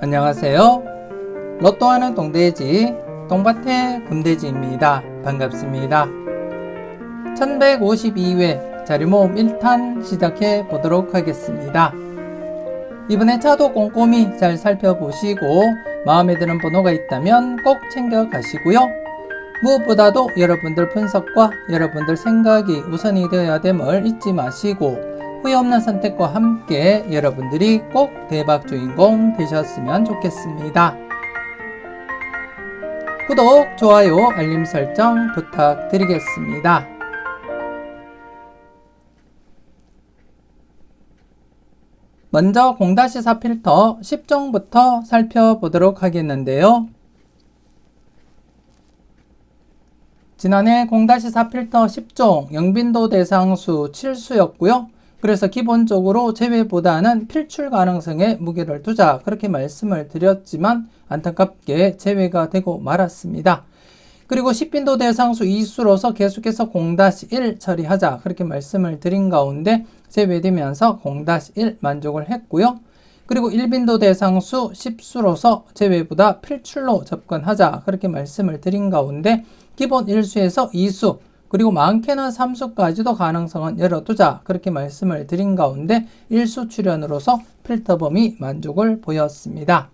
안녕하세요. 로또하는 동돼지 똥밭의 금돼지입니다. 반갑습니다. 1152회 자리모음 1탄 시작해 보도록 하겠습니다. 이번에 차도 꼼꼼히 잘 살펴보시고 마음에 드는 번호가 있다면 꼭 챙겨 가시고요. 무엇보다도 여러분들 분석과 여러분들 생각이 우선이 되어야 됨을 잊지 마시고 후회 없는 선택과 함께 여러분들이 꼭 대박 주인공 되셨으면 좋겠습니다. 구독, 좋아요, 알림 설정 부탁드리겠습니다. 먼저 0-4 필터 10종부터 살펴보도록 하겠는데요. 지난해 0-4 필터 10종 영빈도 대상수 7수였고요. 그래서 기본적으로 제외보다는 필출 가능성에 무게를 두자 그렇게 말씀을 드렸지만 안타깝게 제외가 되고 말았습니다. 그리고 10빈도 대상수 2수로서 계속해서 0-1 처리하자 그렇게 말씀을 드린 가운데 제외되면서 0-1 만족을 했고요. 그리고 1빈도 대상수 10수로서 제외보다 필출로 접근하자 그렇게 말씀을 드린 가운데 기본 1수에서 2수 그리고 많게는 3수까지도 가능성은 열어두자 그렇게 말씀을 드린 가운데 1수 출현으로서 필터 범위 만족을 보였습니다.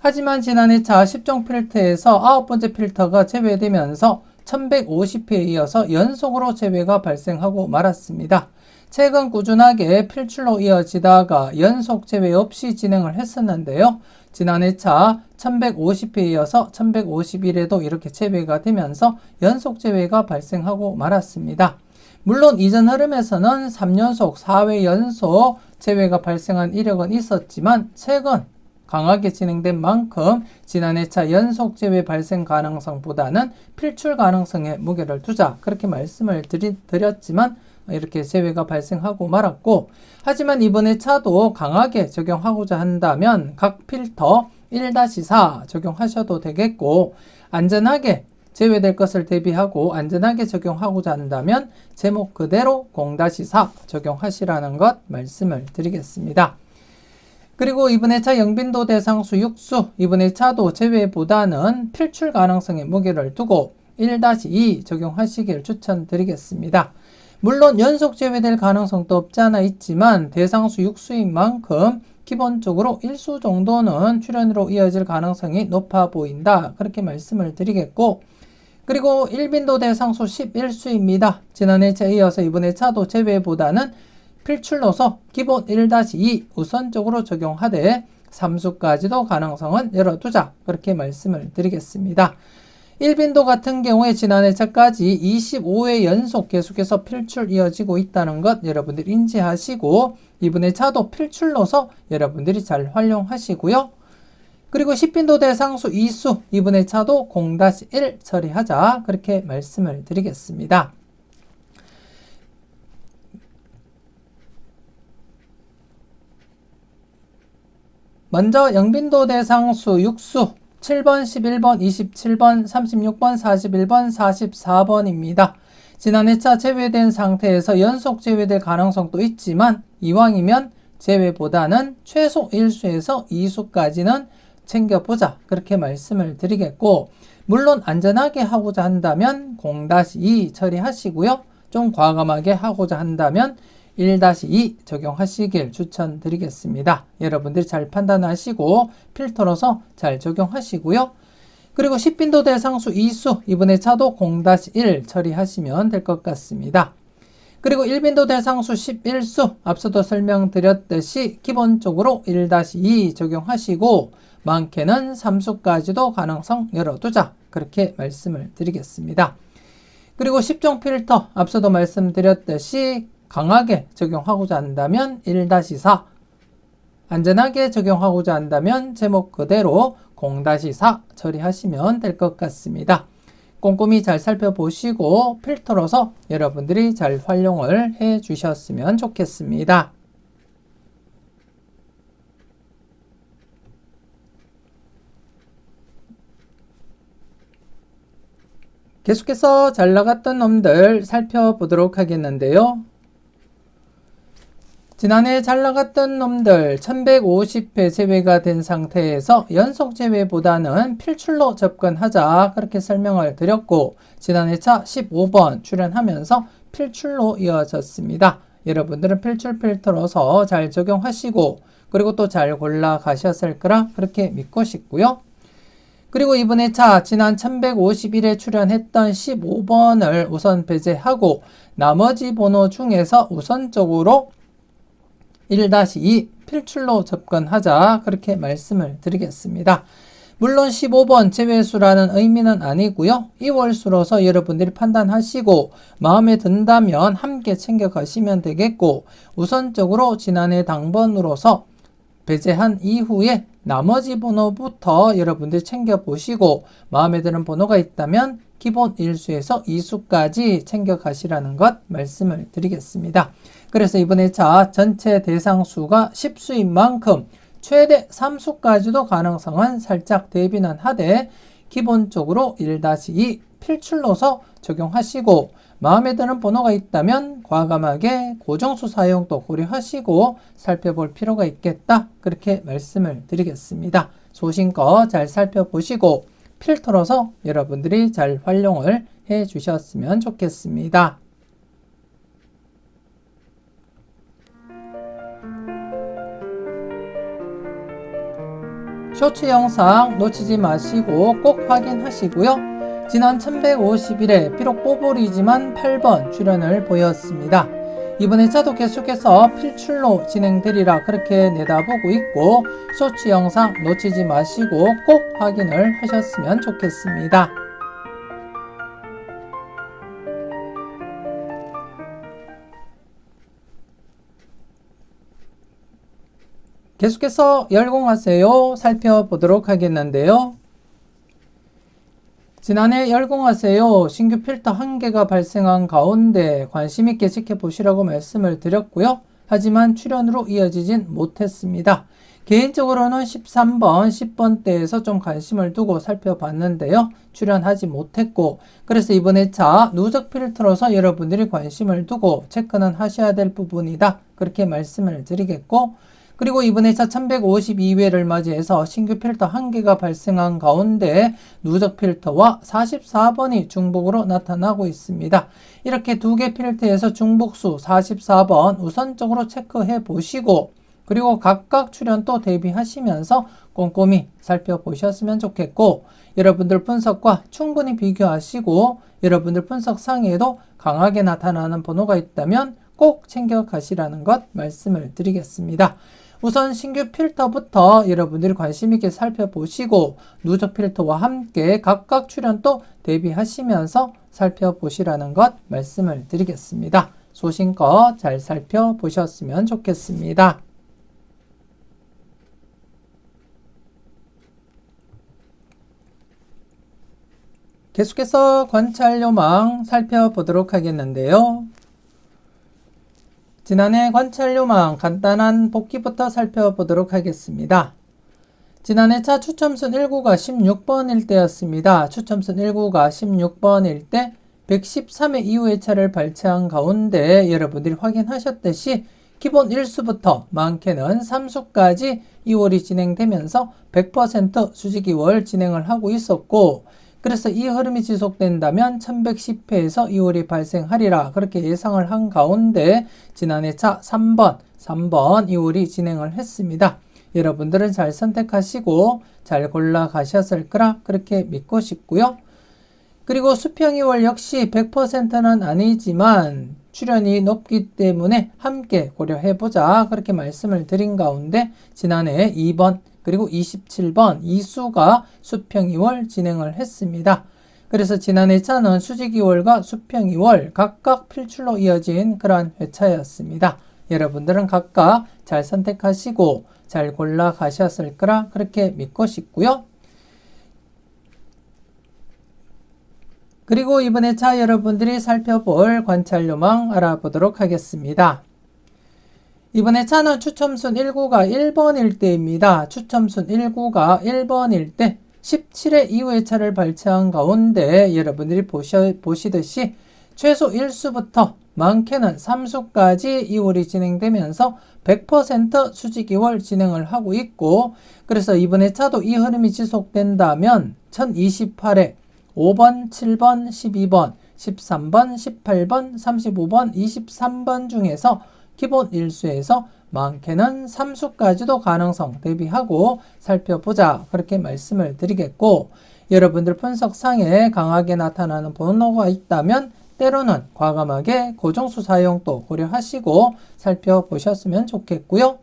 하지만 지난해 차 10종 필터에서 9번째 필터가 제외되면서 1150회에 이어서 연속으로 제외가 발생하고 말았습니다. 최근 꾸준하게 필출로 이어지다가 연속 제외 없이 진행을 했었는데요. 지난해 차 1150회에 이어서 1151회도 이렇게 제외가 되면서 연속 제외가 발생하고 말았습니다. 물론 이전 흐름에서는 3연속, 4회 연속 제외가 발생한 이력은 있었지만 최근 강하게 진행된 만큼 지난해 차 연속 제외 발생 가능성보다는 필출 가능성에 무게를 두자 그렇게 말씀을 드렸지만 이렇게 제외가 발생하고 말았고 하지만 이번에 차도 강하게 적용하고자 한다면 각 필터 1-4 적용하셔도 되겠고 안전하게 제외될 것을 대비하고 안전하게 적용하고자 한다면 제목 그대로 0-4 적용하시라는 것 말씀을 드리겠습니다. 그리고 이번에 차 영빈도 대상수 6수 이번에 차도 제외보다는 필출 가능성에 무게를 두고 1-2 적용하시길 추천드리겠습니다. 물론 연속 제외될 가능성도 없지 않아 있지만 대상수 6수인 만큼 기본적으로 1수 정도는 출현으로 이어질 가능성이 높아 보인다 그렇게 말씀을 드리겠고 그리고 1빈도 대상수 11수입니다. 지난해 차에 이어서 이번에 차도 제외보다는 필출로서 기본 1-2 우선적으로 적용하되 3수까지도 가능성은 열어두자 그렇게 말씀을 드리겠습니다. 1빈도 같은 경우에 지난해 차까지 25회 연속 계속해서 필출 이어지고 있다는 것 여러분들 인지하시고 이번에 차도 필출로서 여러분들이 잘 활용하시고요. 그리고 10빈도 대상수 2수 이번에 차도 0-1 처리하자 그렇게 말씀을 드리겠습니다. 먼저 영빈도 대상수 6수 7번, 11번, 27번, 36번, 41번, 44번입니다. 지난해 차 제외된 상태에서 연속 제외될 가능성도 있지만 이왕이면 제외보다는 최소 1수에서 2수까지는 챙겨보자 그렇게 말씀을 드리겠고 물론 안전하게 하고자 한다면 0-2 처리하시고요. 좀 과감하게 하고자 한다면 1-2 적용하시길 추천드리겠습니다. 여러분들이 잘 판단하시고 필터로서 잘 적용하시고요. 그리고 10빈도 대상수 2수 이번에 차도 0-1 처리하시면 될 것 같습니다. 그리고 1빈도 대상수 11수 앞서도 설명드렸듯이 기본적으로 1-2 적용하시고 많게는 3수까지도 가능성 열어두자 그렇게 말씀을 드리겠습니다. 그리고 10종 필터 앞서도 말씀드렸듯이 강하게 적용하고자 한다면 1-4 안전하게 적용하고자 한다면 제목 그대로 0-4 처리하시면 될 것 같습니다. 꼼꼼히 잘 살펴보시고 필터로서 여러분들이 잘 활용을 해 주셨으면 좋겠습니다. 계속해서 잘 나갔던 놈들 살펴보도록 하겠는데요. 지난해 잘 나갔던 놈들 1150회 제외가 된 상태에서 연속 제외보다는 필출로 접근하자 그렇게 설명을 드렸고, 지난해 차 15번 출연하면서 필출로 이어졌습니다. 여러분들은 필출 필터로서 잘 적용하시고 그리고 또 잘 골라 가셨을 거라 그렇게 믿고 싶고요. 그리고 이번에 차 지난 1151에 출연했던 15번을 우선 배제하고 나머지 번호 중에서 우선적으로 1-2 필출로 접근하자 그렇게 말씀을 드리겠습니다. 물론 15번 제외수라는 의미는 아니고요. 2월수로서 여러분들이 판단하시고 마음에 든다면 함께 챙겨가시면 되겠고, 우선적으로 지난해 당번으로서 배제한 이후에 나머지 번호부터 여러분들이 챙겨보시고 마음에 드는 번호가 있다면 기본 1수에서 2수까지 챙겨가시라는 것 말씀을 드리겠습니다. 그래서 이번에 차 전체 대상수가 10수인 만큼 최대 3수까지도 가능성은 살짝 대비는 하되 기본적으로 1-2 필출로서 적용하시고 마음에 드는 번호가 있다면 과감하게 고정수 사용도 고려하시고 살펴볼 필요가 있겠다 그렇게 말씀을 드리겠습니다. 소신껏 잘 살펴보시고 필터로서 여러분들이 잘 활용을 해 주셨으면 좋겠습니다. 쇼츠 영상 놓치지 마시고 꼭 확인하시고요. 지난 1151에 비록 뽀뽀리지만 8번 출연을 보였습니다. 이번에 차도 계속해서 필출로 진행되리라 그렇게 내다보고 있고, 쇼츠 영상 놓치지 마시고 꼭 확인을 하셨으면 좋겠습니다. 계속해서 열공하세요 살펴보도록 하겠는데요. 지난해 열공하세요 신규 필터 1개가 발생한 가운데 관심있게 지켜보시라고 말씀을 드렸고요. 하지만 출연으로 이어지진 못했습니다. 개인적으로는 13번, 10번대에서 좀 관심을 두고 살펴봤는데요. 출연하지 못했고, 그래서 이번에 차 누적 필터로서 여러분들이 관심을 두고 체크는 하셔야 될 부분이다 그렇게 말씀을 드리겠고, 그리고 이번에 차 1152회를 맞이해서 신규 필터 1개가 발생한 가운데 누적 필터와 44번이 중복으로 나타나고 있습니다. 이렇게 2개 필터에서 중복수 44번 우선적으로 체크해 보시고 그리고 각각 출연도 대비하시면서 꼼꼼히 살펴보셨으면 좋겠고, 여러분들 분석과 충분히 비교하시고 여러분들 분석상에도 강하게 나타나는 번호가 있다면 꼭 챙겨가시라는 것 말씀을 드리겠습니다. 우선 신규 필터부터 여러분들이 관심있게 살펴보시고 누적 필터와 함께 각각 출연도 대비하시면서 살펴보시라는 것 말씀을 드리겠습니다. 소신껏 잘 살펴보셨으면 좋겠습니다. 계속해서 관찰요망 살펴보도록 하겠는데요. 지난해 관찰요망 간단한 복기부터 살펴보도록 하겠습니다. 지난해 차 추첨순 1구가 16번일 때였습니다. 추첨순 1구가 16번일 때 113회 이후의 차를 발췌한 가운데 여러분들이 확인하셨듯이 기본 1수부터 많게는 3수까지 2월이 진행되면서 100% 수직 2월 진행을 하고 있었고, 그래서 이 흐름이 지속된다면 1110회에서 2월이 발생하리라 그렇게 예상을 한 가운데 지난해 차 3번 2월이 진행을 했습니다. 여러분들은 잘 선택하시고 잘 골라 가셨을 거라 그렇게 믿고 싶고요. 그리고 수평 2월 역시 100%는 아니지만 출연이 높기 때문에 함께 고려해보자 그렇게 말씀을 드린 가운데 지난해 2번 그리고 27번 2수가 수평 2월 진행을 했습니다. 그래서 지난해 차는 수직 2월과 수평 2월 각각 필출로 이어진 그러한 회차였습니다. 여러분들은 각각 잘 선택하시고 잘 골라 가셨을 거라 그렇게 믿고 싶고요. 그리고 이번에 차 여러분들이 살펴볼 관찰요망 알아보도록 하겠습니다. 이번에 차는 추첨순 1구가 1번일 때입니다. 추첨순 1구가 1번일 때 17회 이후의 차를 발췌한 가운데 여러분들이 보시듯이 최소 1수부터 많게는 3수까지 이월이 진행되면서 100% 수직 이월 진행을 하고 있고, 그래서 이번 회차도 이 흐름이 지속된다면 1028회 5번, 7번, 12번, 13번, 18번, 35번, 23번 중에서 기본 1수에서 많게는 3수까지도 가능성 대비하고 살펴보자, 그렇게 말씀을 드리겠고, 여러분들 분석상에 강하게 나타나는 번호가 있다면 때로는 과감하게 고정수 사용도 고려하시고 살펴보셨으면 좋겠고요.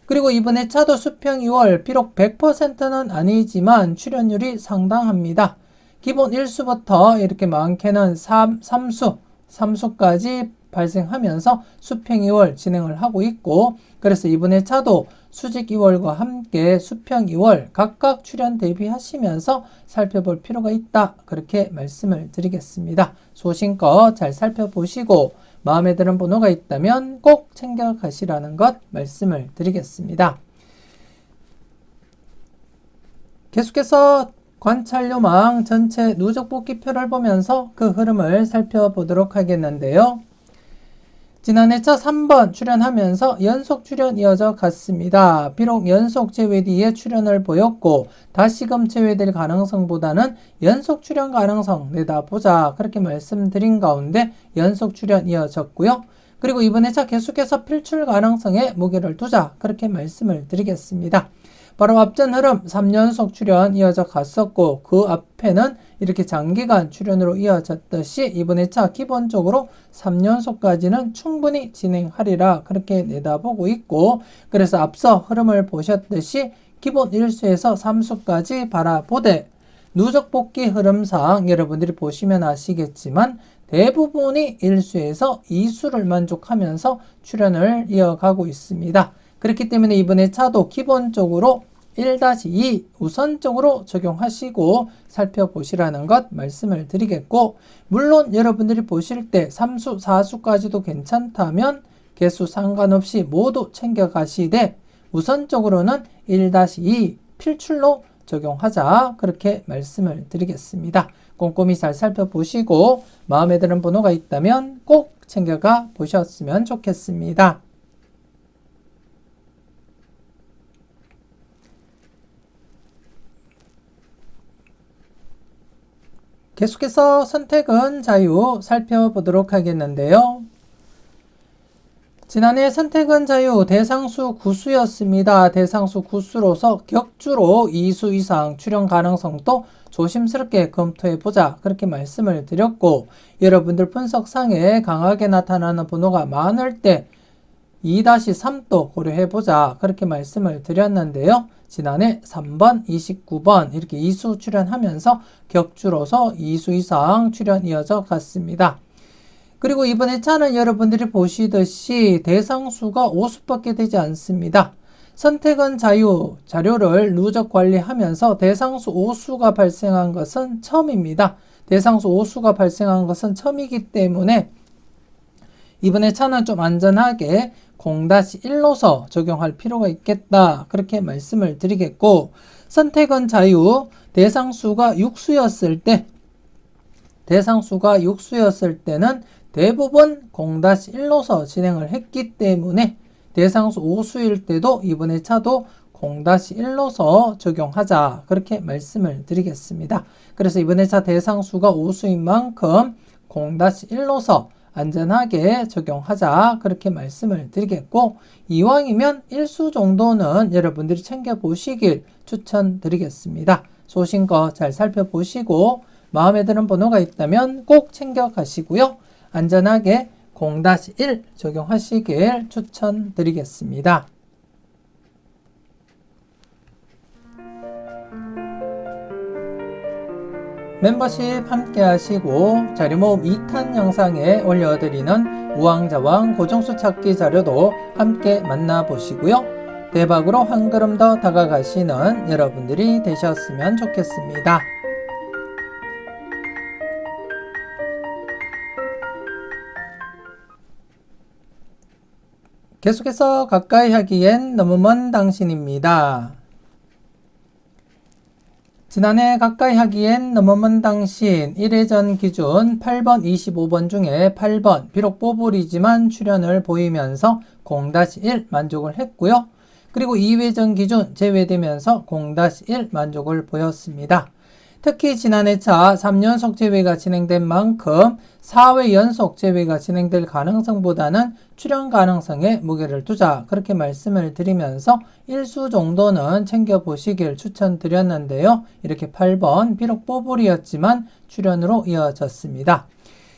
그리고 이번 회차도 수평 2월 비록 100%는 아니지만 출현율이 상당합니다. 기본 1수부터 이렇게 많게는 3수까지 발생하면서 수평 2월 진행을 하고 있고, 그래서 이번 회차도 수직 2월과 함께 수평 2월 각각 출현 대비하시면서 살펴볼 필요가 있다, 그렇게 말씀을 드리겠습니다. 소신껏 잘 살펴보시고 마음에 드는 번호가 있다면 꼭 챙겨가시라는 것 말씀을 드리겠습니다. 계속해서 관찰요망 전체 누적 복귀표를 보면서 그 흐름을 살펴보도록 하겠는데요. 지난 회차 3번 출현하면서 연속 출현 이어져 갔습니다. 비록 연속 제외 뒤에 출현을 보였고 다시금 제외될 가능성보다는 연속 출현 가능성 내다보자, 그렇게 말씀드린 가운데 연속 출현 이어졌고요. 그리고 이번 회차 계속해서 필출 가능성에 무게를 두자, 그렇게 말씀을 드리겠습니다. 바로 앞전 흐름 3연속 출현 이어져 갔었고, 그 앞에는 이렇게 장기간 출현으로 이어졌듯이 이번 회차 기본적으로 3연속까지는 충분히 진행하리라, 그렇게 내다보고 있고, 그래서 앞서 흐름을 보셨듯이 기본 1수에서 3수까지 바라보되 누적 복귀 흐름상 여러분들이 보시면 아시겠지만 대부분이 1수에서 2수를 만족하면서 출현을 이어가고 있습니다. 그렇기 때문에 이번 회차도 기본적으로 1-2 우선적으로 적용하시고 살펴보시라는 것 말씀을 드리겠고, 물론 여러분들이 보실 때 3수, 4수까지도 괜찮다면 개수 상관없이 모두 챙겨가시되 우선적으로는 1-2 필출로 적용하자, 그렇게 말씀을 드리겠습니다. 꼼꼼히 잘 살펴보시고 마음에 드는 번호가 있다면 꼭 챙겨가 보셨으면 좋겠습니다. 계속해서 선택은 자유 살펴보도록 하겠는데요. 지난해 선택은 자유 대상수 9수였습니다. 대상수 9수로서 격주로 2수 이상 출현 가능성도 조심스럽게 검토해보자, 그렇게 말씀을 드렸고, 여러분들 분석상에 강하게 나타나는 번호가 많을 때 2-3도 고려해보자, 그렇게 말씀을 드렸는데요. 지난해 3번, 29번 이렇게 2수 출현하면서 격주로서 2수 이상 출현 이어져 갔습니다. 그리고 이번 회차는 여러분들이 보시듯이 대상수가 5수밖에 되지 않습니다. 선택은 자유 자료를 누적 관리하면서 대상수 5수가 발생한 것은 처음입니다. 대상수 5수가 발생한 것은 처음이기 때문에 이번 회차는 좀 안전하게 0-1로서 적용할 필요가 있겠다, 그렇게 말씀을 드리겠고, 선택은 자유 대상수가 6수였을 때는 대부분 0-1로서 진행을 했기 때문에 대상수 5수일 때도 이번 회차도 0-1로서 적용하자, 그렇게 말씀을 드리겠습니다. 그래서 이번 회차 대상수가 5수인 만큼 0-1로서 안전하게 적용하자, 그렇게 말씀을 드리겠고, 이왕이면 1수 정도는 여러분들이 챙겨보시길 추천드리겠습니다. 소신껏 잘 살펴보시고 마음에 드는 번호가 있다면 꼭 챙겨가시고요. 안전하게 0-1 적용하시길 추천드리겠습니다. 멤버십 함께 하시고 자료모음 2탄 영상에 올려드리는 우왕좌왕 고정수 찾기 자료도 함께 만나보시고요. 대박으로 한 걸음 더 다가가시는 여러분들이 되셨으면 좋겠습니다. 계속해서 가까이 하기엔 너무 먼 당신입니다. 지난해 가까이 하기엔 너무먼 당신 1회전 기준 8번, 25번 중에 8번 비록 뽀뽀리지만 출연을 보이면서 0-1 만족을 했고요. 그리고 2회전 기준 제외되면서 0-1 만족을 보였습니다. 특히 지난해 차 3연속 제외가 진행된 만큼 4회 연속 제외가 진행될 가능성보다는 출연 가능성에 무게를 두자 그렇게 말씀을 드리면서 1수 정도는 챙겨보시길 추천드렸는데요. 이렇게 8번 비록 뽀뽀리였지만 출연으로 이어졌습니다.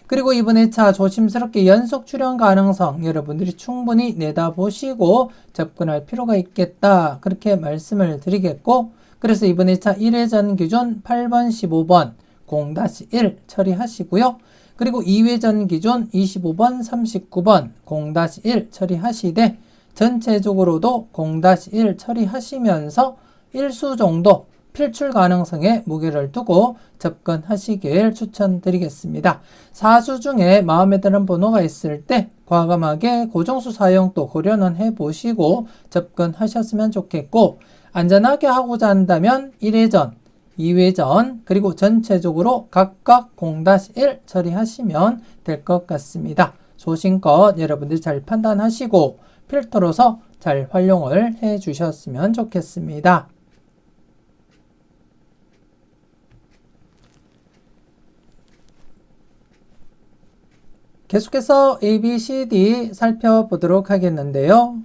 그리고 이번에 차 조심스럽게 연속 출연 가능성 여러분들이 충분히 내다보시고 접근할 필요가 있겠다 그렇게 말씀을 드리겠고, 그래서 이번에 차 1회전 기준 8번, 15번 0-1 처리하시고요. 그리고 2회전 기준 25번, 39번 0-1 처리하시되 전체적으로도 0-1 처리하시면서 1수 정도 필출 가능성에 무게를 두고 접근하시길 추천드리겠습니다. 4수 중에 마음에 드는 번호가 있을 때 과감하게 고정수 사용도 고려는 해보시고 접근하셨으면 좋겠고, 안전하게 하고자 한다면 1회전, 2회전, 그리고 전체적으로 각각 0-1 처리하시면 될 것 같습니다. 소신껏 여러분들이 잘 판단하시고 필터로서 잘 활용을 해 주셨으면 좋겠습니다. 계속해서 A, B, C, D 살펴보도록 하겠는데요.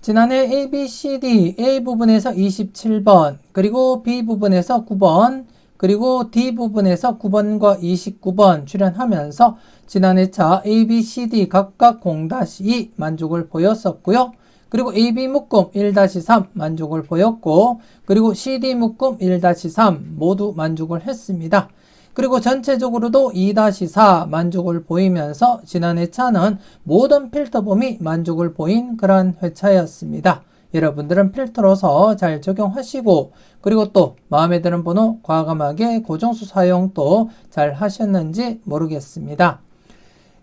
지난해 A, B, C, D, A 부분에서 27번, 그리고 B 부분에서 9번, 그리고 D 부분에서 9번과 29번 출연하면서 지난해 차 A, B, C, D 각각 0-2 만족을 보였었고요. 그리고 AB 묶음 1-3 만족을 보였고, 그리고 CD 묶음 1-3 모두 만족을 했습니다. 그리고 전체적으로도 2-4 만족을 보이면서 지난해 차는 모든 필터 범위 만족을 보인 그런 회차였습니다. 여러분들은 필터로서 잘 적용하시고, 그리고 또 마음에 드는 번호 과감하게 고정수 사용도 잘 하셨는지 모르겠습니다.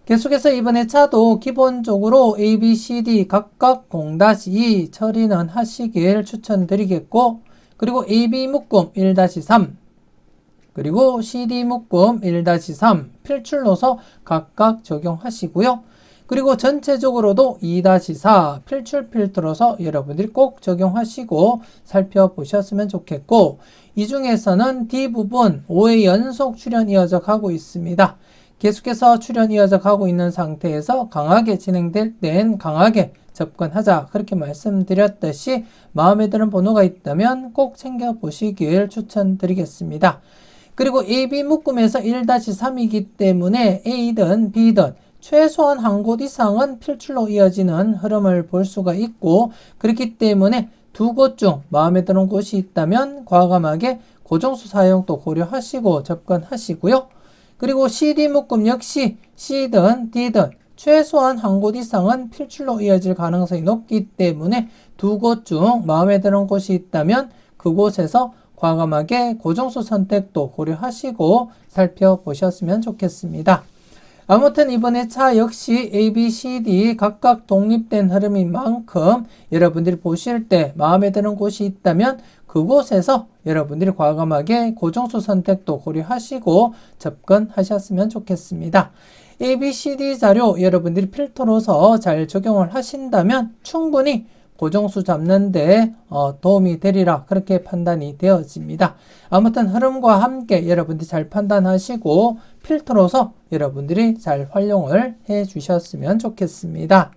계속해서 이번에 차도 기본적으로 A, B, C, D 각각 0-2 처리는 하시길 추천드리겠고, 그리고 AB 묶음 1-3 그리고 CD 묶음 1-3 필출로서 각각 적용하시고요. 그리고 전체적으로도 2-4 필출 필터로서 여러분들이 꼭 적용하시고 살펴보셨으면 좋겠고, 이 중에서는 D 부분 5회 연속 출연 이어져 가고 있습니다. 계속해서 출연 이어져 가고 있는 상태에서 강하게 진행될 땐 강하게 접근하자 그렇게 말씀드렸듯이 마음에 드는 번호가 있다면 꼭 챙겨보시길 추천드리겠습니다. 그리고 AB 묶음에서 1-3이기 때문에 A든 B든 최소한 한 곳 이상은 필출로 이어지는 흐름을 볼 수가 있고, 그렇기 때문에 두 곳 중 마음에 드는 곳이 있다면 과감하게 고정수 사용도 고려하시고 접근하시고요. 그리고 CD 묶음 역시 C든 D든 최소한 한 곳 이상은 필출로 이어질 가능성이 높기 때문에 두 곳 중 마음에 드는 곳이 있다면 그곳에서 과감하게 고정수 선택도 고려하시고 살펴보셨으면 좋겠습니다. 아무튼 이번에 차 역시 A, B, C, D 각각 독립된 흐름인 만큼 여러분들이 보실 때 마음에 드는 곳이 있다면 그곳에서 여러분들이 과감하게 고정수 선택도 고려하시고 접근하셨으면 좋겠습니다. A, B, C, D 자료 여러분들이 필터로서 잘 적용을 하신다면 충분히 고정수 잡는데 도움이 되리라 그렇게 판단이 되어집니다. 아무튼 흐름과 함께 여러분들이 잘 판단하시고 필터로서 여러분들이 잘 활용을 해 주셨으면 좋겠습니다.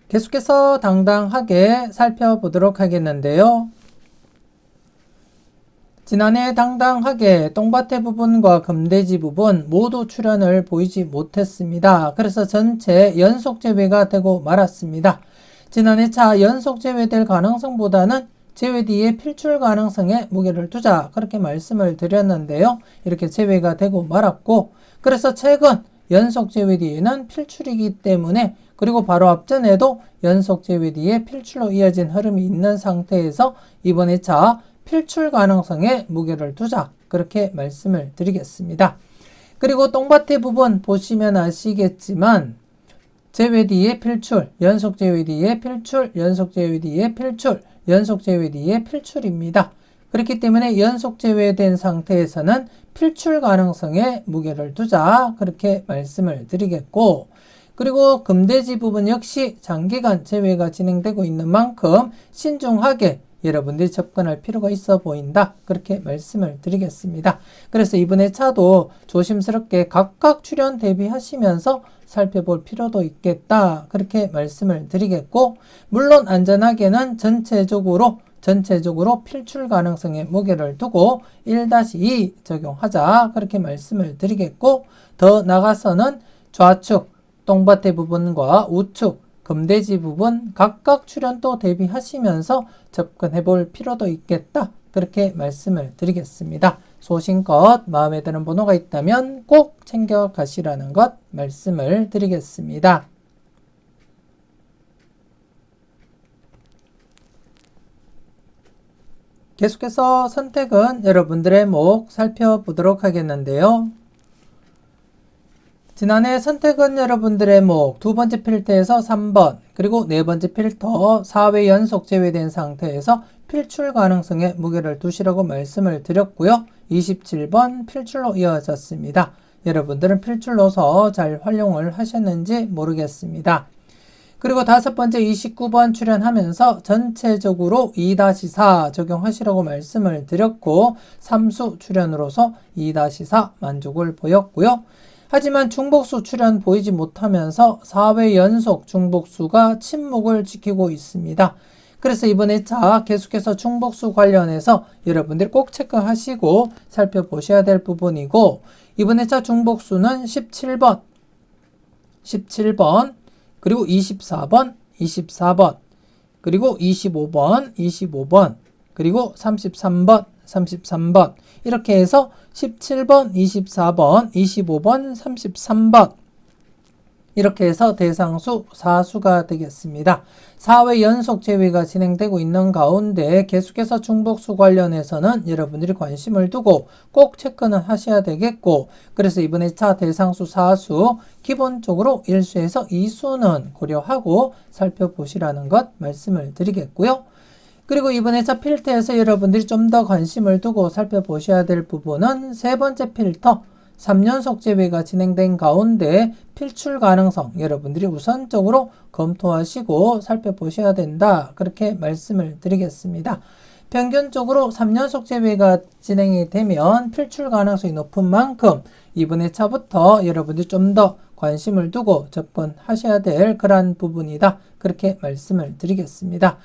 계속해서 당당하게 살펴보도록 하겠는데요. 지난해 당당하게 똥밭에 부분과 금돼지 부분 모두 출연을 보이지 못했습니다. 그래서 전체 연속 제외가 되고 말았습니다. 지난해 차 연속 제외될 가능성보다는 제외 뒤에 필출 가능성에 무게를 두자 그렇게 말씀을 드렸는데요. 이렇게 제외가 되고 말았고, 그래서 최근 연속 제외 뒤에는 필출이기 때문에, 그리고 바로 앞전에도 연속 제외 뒤에 필출로 이어진 흐름이 있는 상태에서 이번에 차 필출 가능성에 무게를 두자 그렇게 말씀을 드리겠습니다. 그리고 똥밭의 부분 보시면 아시겠지만 제외 뒤에 필출, 연속 제외 뒤에 필출, 연속 제외 뒤에 필출, 연속 제외 뒤에 필출입니다. 그렇기 때문에 연속 제외된 상태에서는 필출 가능성에 무게를 두자 그렇게 말씀을 드리겠고, 그리고 금돼지 부분 역시 장기간 제외가 진행되고 있는 만큼 신중하게 여러분들이 접근할 필요가 있어 보인다 그렇게 말씀을 드리겠습니다. 그래서 이번에 차도 조심스럽게 각각 출현 대비하시면서 살펴볼 필요도 있겠다 그렇게 말씀을 드리겠고, 물론 안전하게는 전체적으로 필출 가능성에 무게를 두고 1-2 적용하자 그렇게 말씀을 드리겠고, 더 나가서는 좌측 똥밭의 부분과 우측 금돼지 부분 각각 출현도 대비하시면서 접근해 볼 필요도 있겠다 그렇게 말씀을 드리겠습니다. 소신껏 마음에 드는 번호가 있다면 꼭 챙겨 가시라는 것 말씀을 드리겠습니다. 계속해서 선택은 여러분들의 목 살펴보도록 하겠는데요. 지난해 선택은 여러분들의 목 두 번째 필터에서 3번, 그리고 네 번째 필터 4회 연속 제외된 상태에서 필출 가능성에 무게를 두시라고 말씀을 드렸고요. 27번 필출로 이어졌습니다. 여러분들은 필출로서 잘 활용을 하셨는지 모르겠습니다. 그리고 다섯 번째 29번 출연하면서 전체적으로 2-4 적용하시라고 말씀을 드렸고, 3수 출연으로서 2-4 만족을 보였고요. 하지만 중복수 출현 보이지 못하면서 4회 연속 중복수가 침묵을 지키고 있습니다. 그래서 이번에 차 계속해서 중복수 관련해서 여러분들 꼭 체크하시고 살펴보셔야 될 부분이고, 이번에 차 중복수는 17번, 그리고 24번, 그리고 25번, 그리고 33번, 이렇게 해서 17번, 24번, 25번, 33번 이렇게 해서 대상수 4수가 되겠습니다. 4회 연속 제외가 진행되고 있는 가운데 계속해서 중복수 관련해서는 여러분들이 관심을 두고 꼭 체크는 하셔야 되겠고, 그래서 이번에 차 대상수 4수 기본적으로 1수에서 2수는 고려하고 살펴보시라는 것 말씀을 드리겠고요. 그리고 이번에 차 필터에서 여러분들이 좀 더 관심을 두고 살펴보셔야 될 부분은 세 번째 필터 3연속 제외가 진행된 가운데 필출 가능성 여러분들이 우선적으로 검토하시고 살펴보셔야 된다 그렇게 말씀을 드리겠습니다. 평균적으로 3연속 제외가 진행이 되면 필출 가능성이 높은 만큼 이번에 차부터 여러분들이 좀 더 관심을 두고 접근하셔야 될 그러한 부분이다 그렇게 말씀을 드리겠습니다.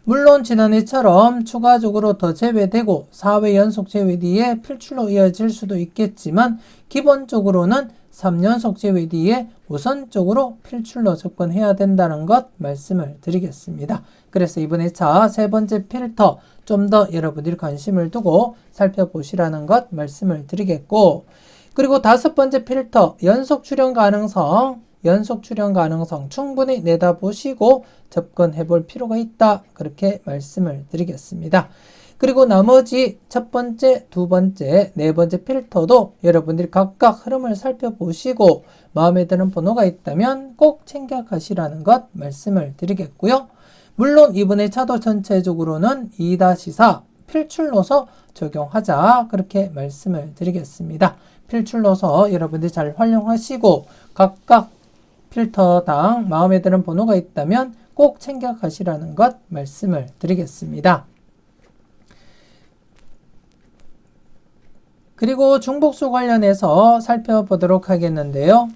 물론 지난해처럼 추가적으로 더 제외되고 4회 연속 제외 뒤에 필출로 이어질 수도 있겠지만, 기본적으로는 3연속 제외 뒤에 우선적으로 필출로 접근해야 된다는 것 말씀을 드리겠습니다. 그래서 이번에 차 세 번째 필터 좀 더 여러분들이 관심을 두고 살펴보시라는 것 말씀을 드리겠고, 그리고 다섯 번째 필터 연속 출현 가능성 충분히 내다보시고 접근해 볼 필요가 있다 그렇게 말씀을 드리겠습니다. 그리고 나머지 첫 번째, 두 번째, 네 번째 필터도 여러분들이 각각 흐름을 살펴보시고 마음에 드는 번호가 있다면 꼭 챙겨 가시라는 것 말씀을 드리겠고요. 물론 이번에 차도 전체적으로는 2-4 필출로서 적용하자 그렇게 말씀을 드리겠습니다. 필출로서 여러분들이 잘 활용하시고 각각 필터당 마음에 드는 번호가 있다면 꼭 챙겨 가시라는 것 말씀을 드리겠습니다. 그리고 중복수 관련해서 살펴보도록 하겠는데요.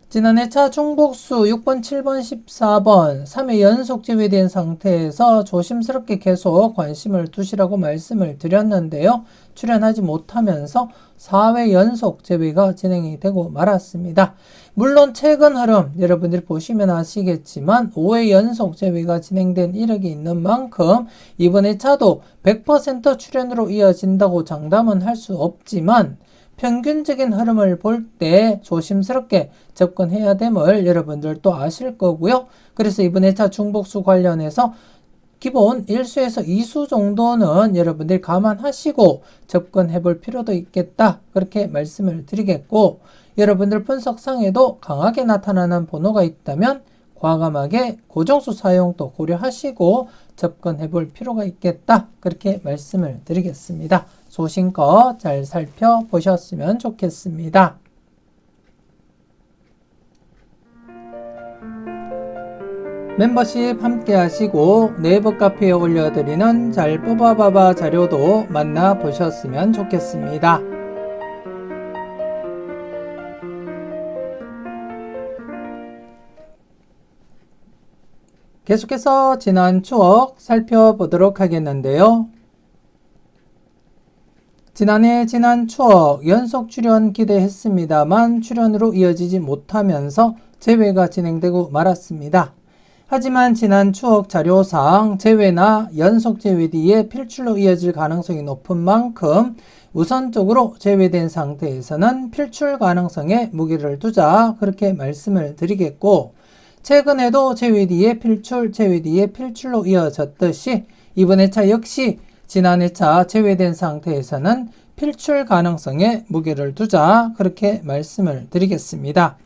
지난해 차 중복수 6번, 7번, 14번 3회 연속 제외된 상태에서 조심스럽게 계속 관심을 두시라고 말씀을 드렸는데요. 출연하지 못하면서 4회 연속 제외가 진행이 되고 말았습니다. 물론 최근 흐름 여러분들이 보시면 아시겠지만 5회 연속 제외가 진행된 이력이 있는 만큼 이번에 차도 100% 출연으로 이어진다고 장담은 할 수 없지만 평균적인 흐름을 볼 때 조심스럽게 접근해야 됨을 여러분들도 아실 거고요. 그래서 이번에 차 중복수 관련해서 기본 1수에서 2수 정도는 여러분들이 감안하시고 접근해 볼 필요도 있겠다. 그렇게 말씀을 드리겠고, 여러분들 분석상에도 강하게 나타나는 번호가 있다면 과감하게 고정수 사용도 고려하시고 접근해 볼 필요가 있겠다. 그렇게 말씀을 드리겠습니다. 소신껏 잘 살펴보셨으면 좋겠습니다. 멤버십 함께 하시고 네이버 카페에 올려드리는 잘 뽑아봐봐 자료도 만나보셨으면 좋겠습니다. 계속해서 지난 추억 살펴보도록 하겠는데요. 지난해 지난 추억 연속 출연 기대했습니다만 출연으로 이어지지 못하면서 재회가 진행되고 말았습니다. 하지만 지난 추억 자료상 재회나 연속 재회 뒤에 필출로 이어질 가능성이 높은 만큼 우선적으로 제외된 상태에서는 필출 가능성에 무게를 두자 그렇게 말씀을 드리겠고, 최근에도 제외 뒤에 필출, 제외 뒤에 필출로 이어졌듯이 이번 회차 역시 지난 회차 제외된 상태에서는 필출 가능성에 무게를 두자 그렇게 말씀을 드리겠습니다.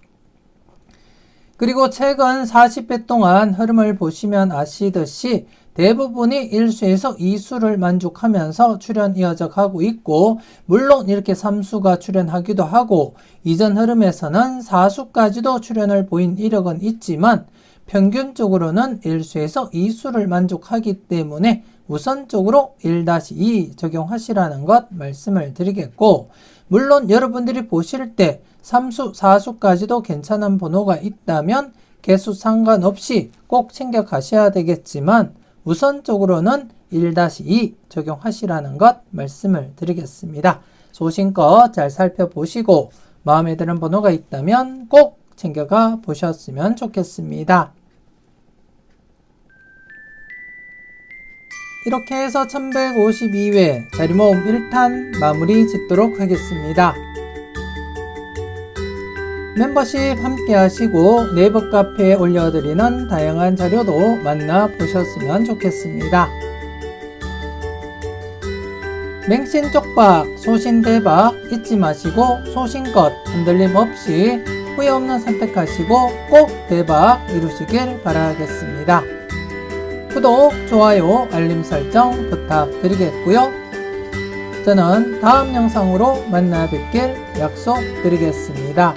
그리고 최근 40회 동안 흐름을 보시면 아시듯이 대부분이 1수에서 2수를 만족하면서 출연 이어져 가고 있고, 물론 이렇게 3수가 출연하기도 하고 이전 흐름에서는 4수까지도 출연을 보인 이력은 있지만 평균적으로는 1수에서 2수를 만족하기 때문에 우선적으로 1-2 적용하시라는 것 말씀을 드리겠고, 물론 여러분들이 보실 때 3수, 4수까지도 괜찮은 번호가 있다면 개수 상관없이 꼭 챙겨 가셔야 되겠지만 우선적으로는 1-2 적용하시라는 것 말씀을 드리겠습니다. 소신껏 잘 살펴보시고 마음에 드는 번호가 있다면 꼭 챙겨가 보셨으면 좋겠습니다. 이렇게 해서 1152회 자리모음 1탄 마무리 짓도록 하겠습니다. 멤버십 함께 하시고 네이버 카페에 올려드리는 다양한 자료도 만나보셨으면 좋겠습니다. 맹신 쪽박, 소신 대박 잊지 마시고 소신껏 흔들림 없이 후회 없는 선택하시고 꼭 대박 이루시길 바라겠습니다. 구독, 좋아요, 알림 설정 부탁드리겠고요. 저는 다음 영상으로 만나 뵙길 약속드리겠습니다.